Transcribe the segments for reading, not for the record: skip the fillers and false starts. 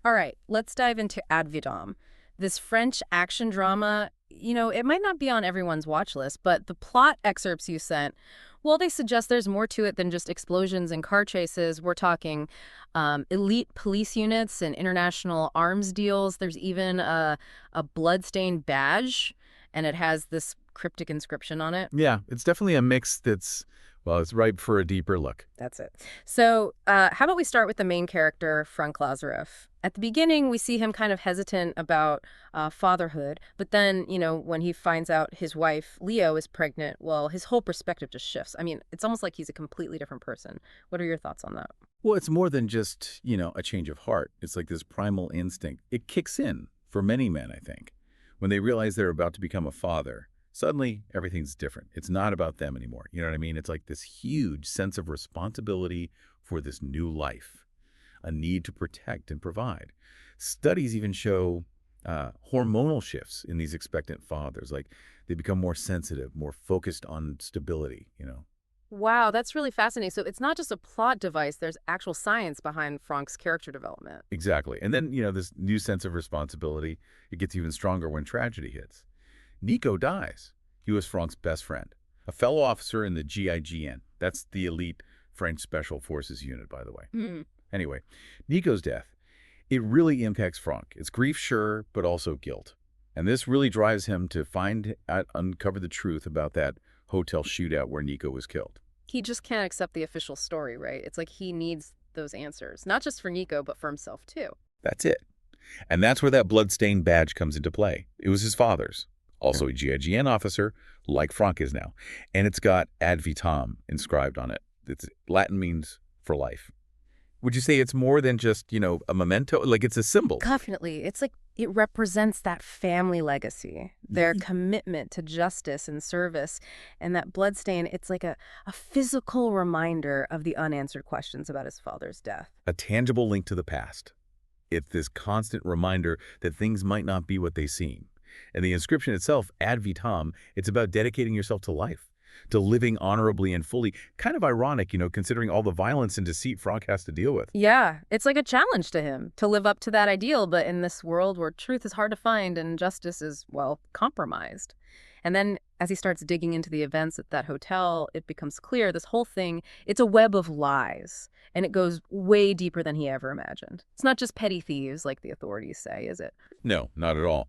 All right, let's dive into Vitam. This French action drama, it might not be on everyone's watch list, but the plot excerpts you sent, well, they suggest there's more to it than just explosions and car chases. We're talking elite police units and international arms deals. There's even a bloodstained badge, and it has this cryptic inscription on it. Yeah, it's definitely a mix that's, well, it's ripe for a deeper look. That's it. So, how about we start with the main character, Franck. At the beginning, we see him kind of hesitant about fatherhood, but then, when he finds out his wife, Leo, is pregnant, well, his whole perspective just shifts. I mean, it's almost like he's a completely different person. What are your thoughts on that? Well, it's more than just, a change of heart. It's like this primal instinct. It kicks in for many men, I think. When they realize they're about to become a father, suddenly everything's different. It's not about them anymore. You know what I mean? It's like this huge sense of responsibility for this new life, a need to protect and provide. Studies even show hormonal shifts in these expectant fathers. Like they become more sensitive, more focused on stability. Wow, that's really fascinating. So it's not just a plot device, there's actual science behind Franck's character development. Exactly. And then, this new sense of responsibility, it gets even stronger when tragedy hits. Nico dies. He was Franck's best friend, a fellow officer in the GIGN. That's the elite French Special Forces unit, by the way. Hmm. Anyway, Nico's death, it really impacts Franck. It's grief, sure, but also guilt. And this really drives him to uncover the truth about that hotel shootout where Nico was killed. He just can't accept the official story, right? It's like he needs those answers, not just for Nico, but for himself too. That's it. And that's where that bloodstained badge comes into play. It was his father's, also a GIGN officer, like Franck is now. And it's got ad vitam inscribed on it. Latin means for life. Would you say it's more than just, a memento? Like it's a symbol. Definitely. It's like it represents that family legacy, their commitment to justice and service. And that bloodstain, it's like a physical reminder of the unanswered questions about his father's death. A tangible link to the past. It's this constant reminder that things might not be what they seem. And the inscription itself, ad vitam, it's about dedicating yourself to life, to living honorably and fully. Kind of ironic, considering all the violence and deceit Franck has to deal with. Yeah, it's like a challenge to him to live up to that ideal, but in this world where truth is hard to find and justice is, well, compromised. And then as he starts digging into the events at that hotel, it becomes clear this whole thing, it's a web of lies. And it goes way deeper than he ever imagined. It's not just petty thieves like the authorities say, is it? No, not at all.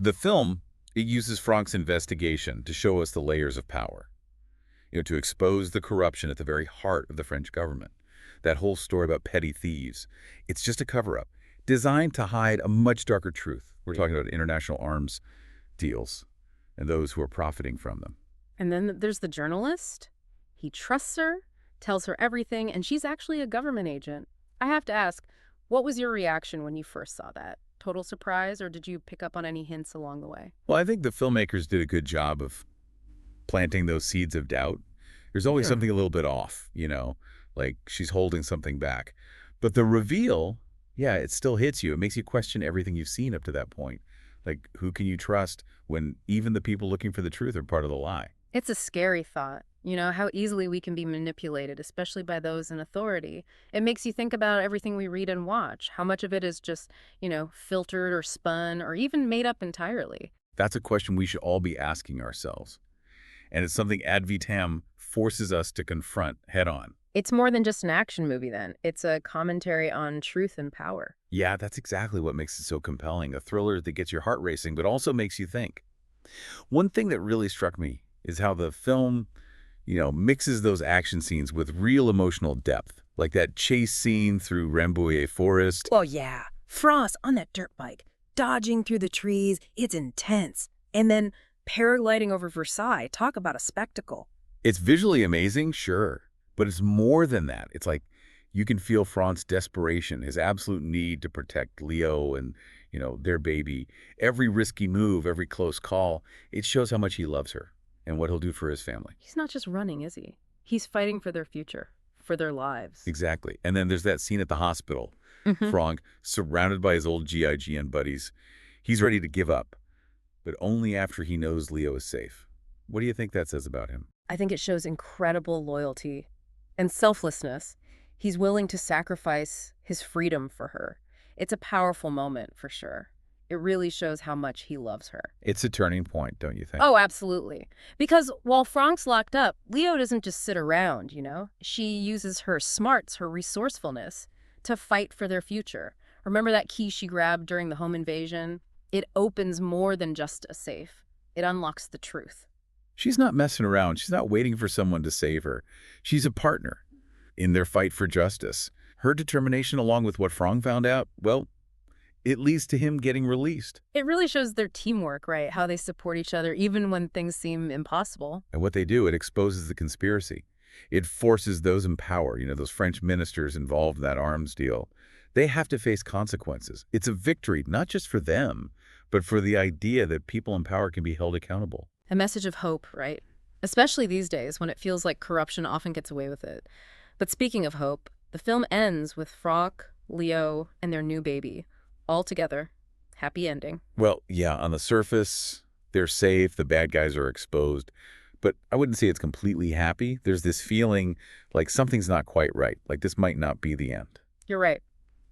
The film, it uses Franck's investigation to show us the layers of power, to expose the corruption at the very heart of the French government. That whole story about petty thieves, it's just a cover-up designed to hide a much darker truth. We're talking about international arms deals and those who are profiting from them. And then there's the journalist. He trusts her, tells her everything, and she's actually a government agent. I have to ask, what was your reaction when you first saw that? Total surprise, or did you pick up on any hints along the way? Well, I think the filmmakers did a good job of planting those seeds of doubt. There's always Yeah. something a little bit off, like she's holding something back. But the reveal, yeah, it still hits you. It makes you question everything you've seen up to that point. Like, who can you trust when even the people looking for the truth are part of the lie? It's a scary thought, how easily we can be manipulated, especially by those in authority. It makes you think about everything we read and watch. How much of it is just, filtered or spun or even made up entirely? That's a question we should all be asking ourselves. And it's something Ad Vitam forces us to confront head on. It's more than just an action movie, then. It's a commentary on truth and power. Yeah, that's exactly what makes it so compelling. A thriller that gets your heart racing, but also makes you think. One thing that really struck me is how the film, mixes those action scenes with real emotional depth, like that chase scene through Rambouillet Forest. Oh, yeah. Frost on that dirt bike, dodging through the trees. It's intense. And then paragliding over Versailles. Talk about a spectacle. It's visually amazing, sure, but it's more than that. It's like you can feel Franck's desperation, his absolute need to protect Leo and, their baby. Every risky move, every close call, it shows how much he loves her and what he'll do for his family. He's not just running, is he? He's fighting for their future, for their lives. Exactly. And then there's that scene at the hospital. Mhm. Franck, surrounded by his old GIGN buddies, he's ready to give up, but only after he knows Leo is safe. What do you think that says about him? I think it shows incredible loyalty and selflessness. He's willing to sacrifice his freedom for her. It's a powerful moment, for sure. It really shows how much he loves her. It's a turning point, don't you think? Oh, absolutely. Because while Franck's locked up, Leo doesn't just sit around, you know? She uses her smarts, her resourcefulness, to fight for their future. Remember that key she grabbed during the home invasion? It opens more than just a safe. It unlocks the truth. She's not messing around. She's not waiting for someone to save her. She's a partner in their fight for justice. Her determination, along with what Franck found out, well, it leads to him getting released. It really shows their teamwork, right? How they support each other even when things seem impossible. And what they do, it exposes the conspiracy. It forces those in power, those French ministers involved in that arms deal. They have to face consequences. It's a victory, not just for them, but for the idea that people in power can be held accountable. A message of hope, right? Especially these days when it feels like corruption often gets away with it. But speaking of hope, the film ends with Franck, Leo, and their new baby. All together. Happy ending. Well, yeah, on the surface, they're safe, the bad guys are exposed. But I wouldn't say it's completely happy. There's this feeling like something's not quite right, like this might not be the end. You're right.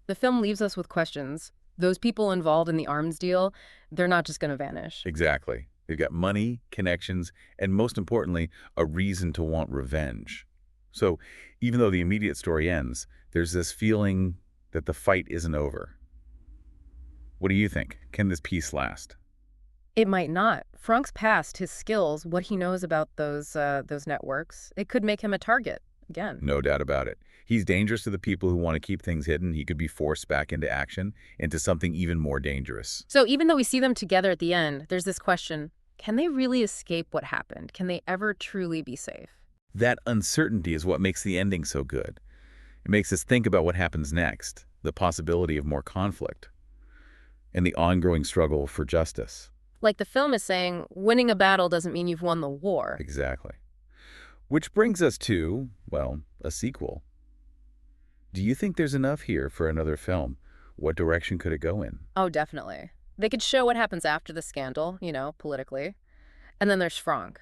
The film leaves us with questions. Those people involved in the arms deal, they're not just going to vanish. Exactly. They've got money, connections, and most importantly, a reason to want revenge. So even though the immediate story ends, there's this feeling that the fight isn't over. What do you think? Can this peace last? It might not. Franck's past, his skills, what he knows about those networks, it could make him a target again. No doubt about it. He's dangerous to the people who want to keep things hidden. He could be forced back into action, into something even more dangerous. So even though we see them together at the end, there's this question, can they really escape what happened? Can they ever truly be safe? That uncertainty is what makes the ending so good. It makes us think about what happens next, the possibility of more conflict, and the ongoing struggle for justice. Like the film is saying, winning a battle doesn't mean you've won the war. Exactly. Which brings us to, well, a sequel. Do you think there's enough here for another film? What direction could it go in? Oh, definitely. They could show what happens after the scandal, politically. And then there's Franck.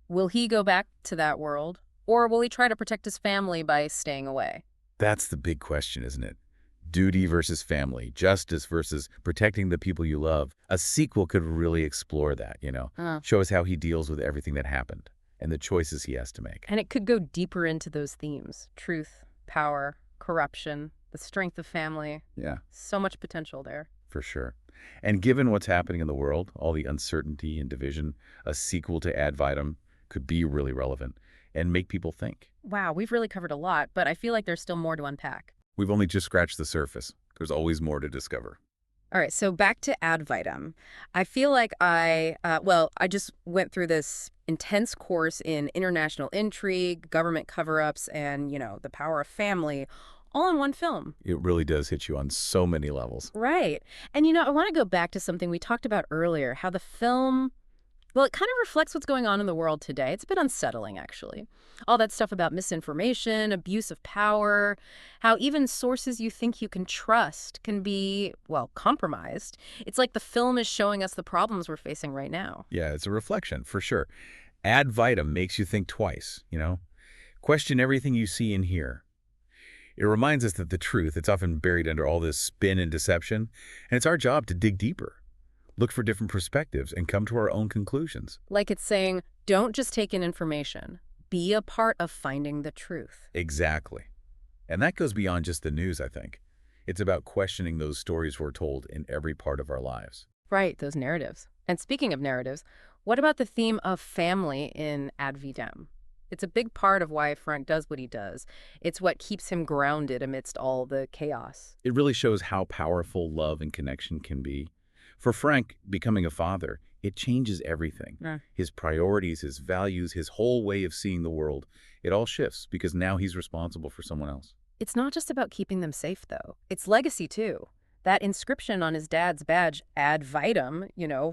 Will he go back to that world? Or will he try to protect his family by staying away? That's the big question, isn't it? Duty versus family, justice versus protecting the people you love. A sequel could really explore that, Show us how he deals with everything that happened and the choices he has to make. And it could go deeper into those themes. Truth, power, corruption, the strength of family. Yeah. So much potential there. For sure. And given what's happening in the world, all the uncertainty and division, a sequel to Ad Vitam could be really relevant and make people think. Wow, we've really covered a lot, but I feel like there's still more to unpack. We've only just scratched the surface. There's always more to discover. All right, so back to Ad Vitam. I feel like I just went through this intense course in international intrigue, government cover-ups, and, the power of family, all in one film. It really does hit you on so many levels. Right. And, I want to go back to something we talked about earlier, how the film, well, it kind of reflects what's going on in the world today. It's a bit unsettling, actually. All that stuff about misinformation, abuse of power, how even sources you think you can trust can be, well, compromised. It's like the film is showing us the problems we're facing right now. Yeah, it's a reflection, for sure. Ad Vitam makes you think twice, Question everything you see and hear. It reminds us that the truth, it's often buried under all this spin and deception, and it's our job to dig deeper. Look for different perspectives and come to our own conclusions. Like it's saying, don't just take in information. Be a part of finding the truth. Exactly. And that goes beyond just the news, I think. It's about questioning those stories we're told in every part of our lives. Right, those narratives. And speaking of narratives, what about the theme of family in Ad Vitam? It's a big part of why Franck does what he does. It's what keeps him grounded amidst all the chaos. It really shows how powerful love and connection can be. For Franck, becoming a father, it changes everything. Yeah. His priorities, his values, his whole way of seeing the world. It all shifts because now he's responsible for someone else. It's not just about keeping them safe, though. It's legacy, too. That inscription on his dad's badge, Ad Vitam,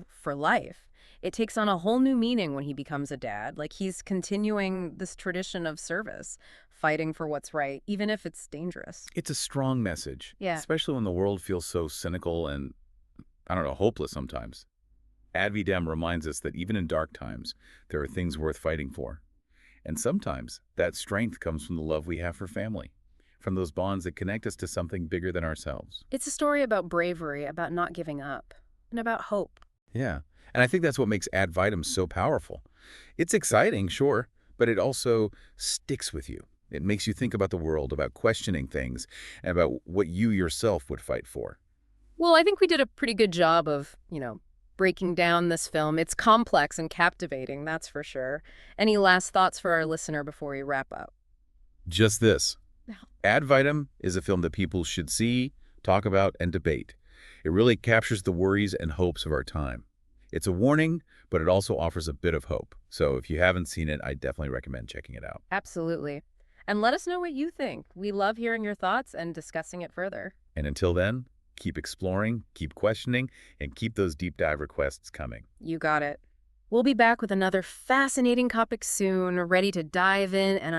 for life, it takes on a whole new meaning when he becomes a dad. Like he's continuing this tradition of service, fighting for what's right, even if it's dangerous. It's a strong message. Yeah. Especially when the world feels so cynical and, hopeless sometimes. Ad Vitam reminds us that even in dark times, there are things worth fighting for. And sometimes that strength comes from the love we have for family. from those bonds that connect us to something bigger than ourselves. It's a story about bravery, about not giving up, and about hope. Yeah, and I think that's what makes Ad Vitam so powerful. It's exciting, sure, but it also sticks with you. It makes you think about the world, about questioning things, and about what you yourself would fight for. Well, I think we did a pretty good job of, breaking down this film. It's complex and captivating, that's for sure. Any last thoughts for our listener before we wrap up? Just this. No. Ad Vitam is a film that people should see, talk about, and debate. It really captures the worries and hopes of our time. It's a warning, but it also offers a bit of hope. So if you haven't seen it, I definitely recommend checking it out. Absolutely. And let us know what you think. We love hearing your thoughts and discussing it further. And until then, keep exploring, keep questioning, and keep those deep dive requests coming. You got it. We'll be back with another fascinating topic soon, ready to dive in and